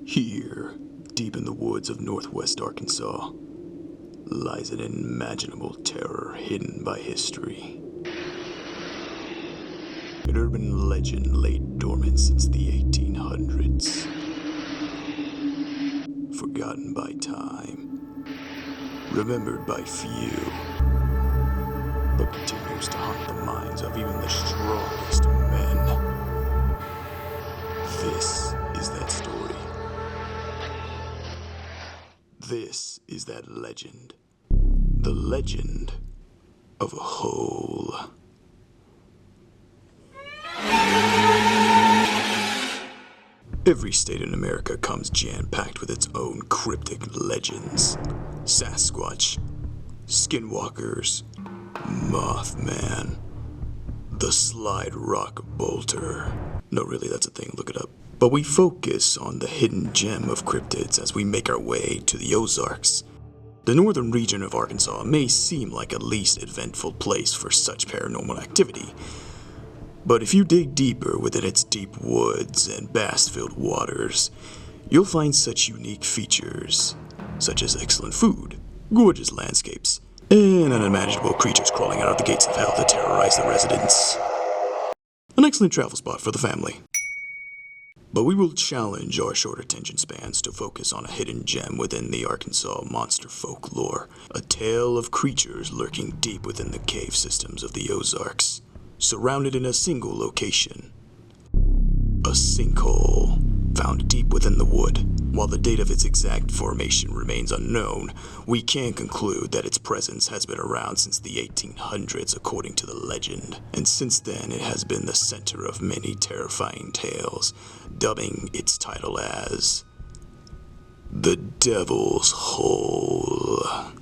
Here, deep in the woods of northwest Arkansas, lies an unimaginable terror hidden by history. An urban legend laid dormant since the 1800s. Forgotten by time. Remembered by few. But continues to haunt the minds of even the strongest men. This is that story. This is that legend. The legend of a hole. Every state in America comes jam-packed with its own cryptic legends. Sasquatch, skinwalkers, Mothman, the Slide Rock Bolter. No, really, that's a thing, look it up. But we focus on the hidden gem of cryptids as we make our way to the Ozarks. The northern region of Arkansas may seem like a least eventful place for such paranormal activity, but if you dig deeper within its deep woods and bass-filled waters, you'll find such unique features, such as excellent food, gorgeous landscapes, and unimaginable creatures crawling out of the gates of hell to terrorize the residents. An excellent travel spot for the family. But we will challenge our short attention spans to focus on a hidden gem within the Arkansas monster folklore, a tale of creatures lurking deep within the cave systems of the Ozarks, surrounded in a single location. A sinkhole found deep within the wood. While the date of its exact formation remains unknown, we can conclude that its presence has been around since the 1800s according to the legend, and since then it has been the center of many terrifying tales, dubbing its title as the Devil's Hole.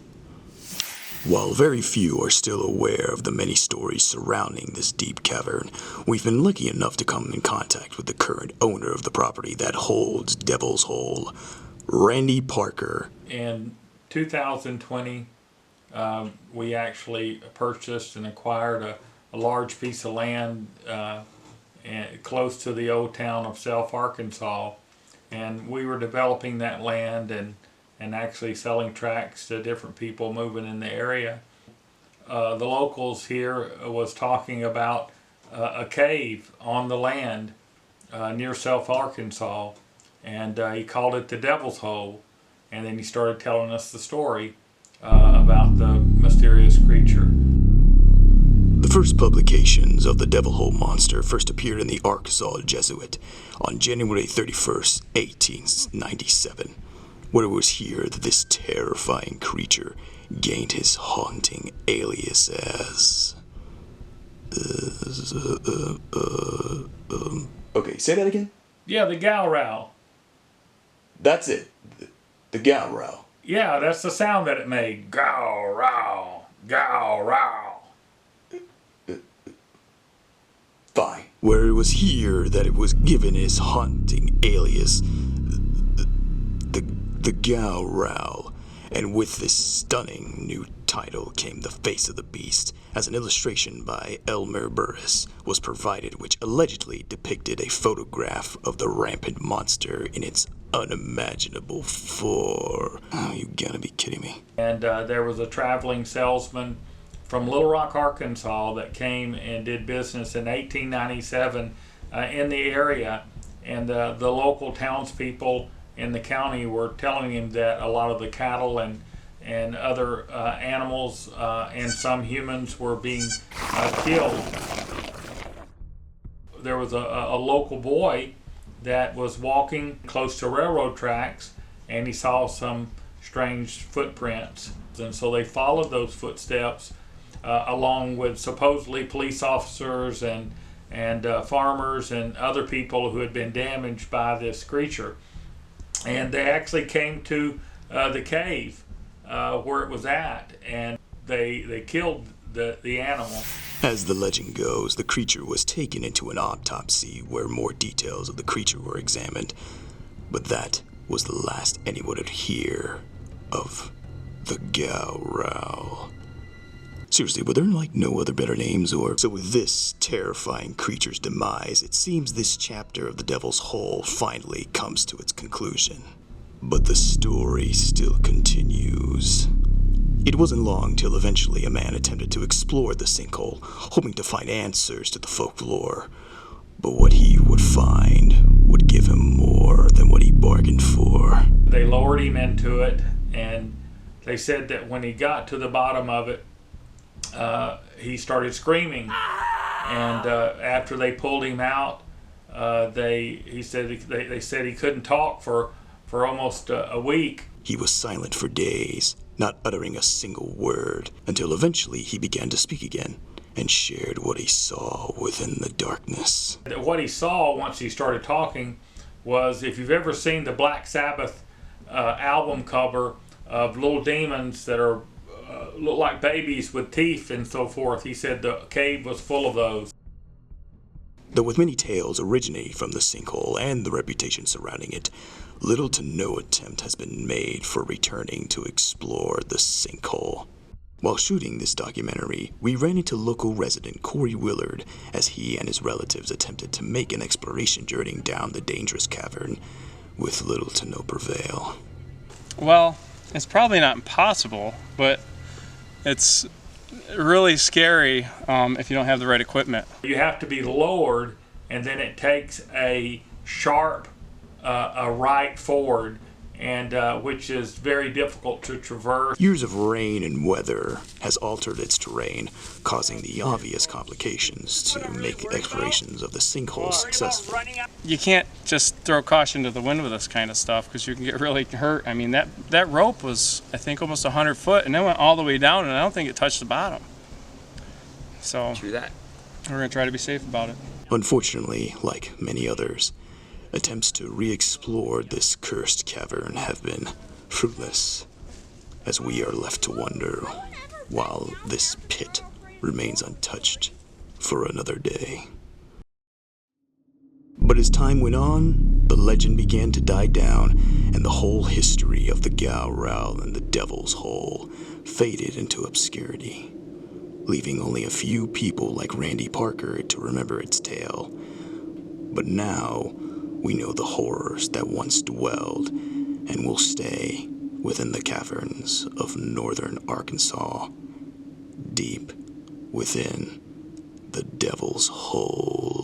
While very few are still aware of the many stories surrounding this deep cavern, we've been lucky enough to come in contact with the current owner of the property that holds Devil's Hole, Randy Parker. In 2020, we actually purchased and acquired a large piece of land close to the old town of Self, Arkansas, and we were developing that land and actually selling tracts to different people moving in the area. The locals here was talking about a cave on the land near Self, Arkansas, and he called it the Devil's Hole, and then he started telling us the story about the mysterious creature. The first publications of the Devil Hole monster first appeared in the Arkansas Jesuit on January 31st, 1897. Where it was here that this terrifying creature gained his haunting alias as... Okay, say that again? Yeah, the Gowrow. That's it. The Gowrow. Yeah, that's the sound that it made. Gowrow. Gowrow. Fine. Where it was here that it was given his haunting alias, the Gowrow, and with this stunning new title came the face of the beast, as an illustration by Elmer Burris was provided which allegedly depicted a photograph of the rampant monster in its unimaginable form. Oh, you gotta be kidding me. And there was a traveling salesman from Little Rock, Arkansas that came and did business in 1897 in the area, and the local townspeople in the county were telling him that a lot of the cattle and other animals and some humans were being killed. There was a local boy that was walking close to railroad tracks, and he saw some strange footprints, and so they followed those footsteps along with supposedly police officers and farmers and other people who had been damaged by this creature. And they actually came to the cave where it was at, and they killed the animal. As the legend goes, the creature was taken into an autopsy where more details of the creature were examined, but that was the last anyone would hear of the Gowrow. Seriously, were there like no other better names or... So with this terrifying creature's demise, it seems this chapter of the Devil's Hole finally comes to its conclusion. But the story still continues. It wasn't long till eventually a man attempted to explore the sinkhole, hoping to find answers to the folklore. But what he would find would give him more than what he bargained for. They lowered him into it, and they said that when he got to the bottom of it, he started screaming. And after they pulled him out, they said he couldn't talk for almost a week. He was silent for days, not uttering a single word, until eventually he began to speak again and shared what he saw within the darkness. What he saw once he started talking was, if you've ever seen the Black Sabbath album cover of little demons that are look like babies with teeth and so forth, he said the cave was full of those. Though with many tales originating from the sinkhole and the reputation surrounding it, little to no attempt has been made for returning to explore the sinkhole. While shooting this documentary, we ran into local resident Corey Willard as he and his relatives attempted to make an exploration journey down the dangerous cavern with little to no prevail. Well, it's probably not impossible, but it's really scary if you don't have the right equipment. You have to be lowered, and then it takes a sharp a right forward, and which is very difficult to traverse. Years of rain and weather has altered its terrain, causing the obvious complications to make explorations of the sinkhole successful. You can't just throw caution to the wind with this kind of stuff because you can get really hurt. I mean, that rope was, I think, almost 100 foot, and it went all the way down, and I don't think it touched the bottom. So True that. We're going to try to be safe about it. Unfortunately, like many others, attempts to re-explore this cursed cavern have been fruitless, as we are left to wonder while this pit remains untouched for another day. But as time went on, the legend began to die down, and the whole history of the Gowral and the Devil's Hole faded into obscurity, leaving only a few people like Randy Parker to remember its tale. But now, we know the horrors that once dwelled and will stay within the caverns of northern Arkansas, deep within the Devil's Hole.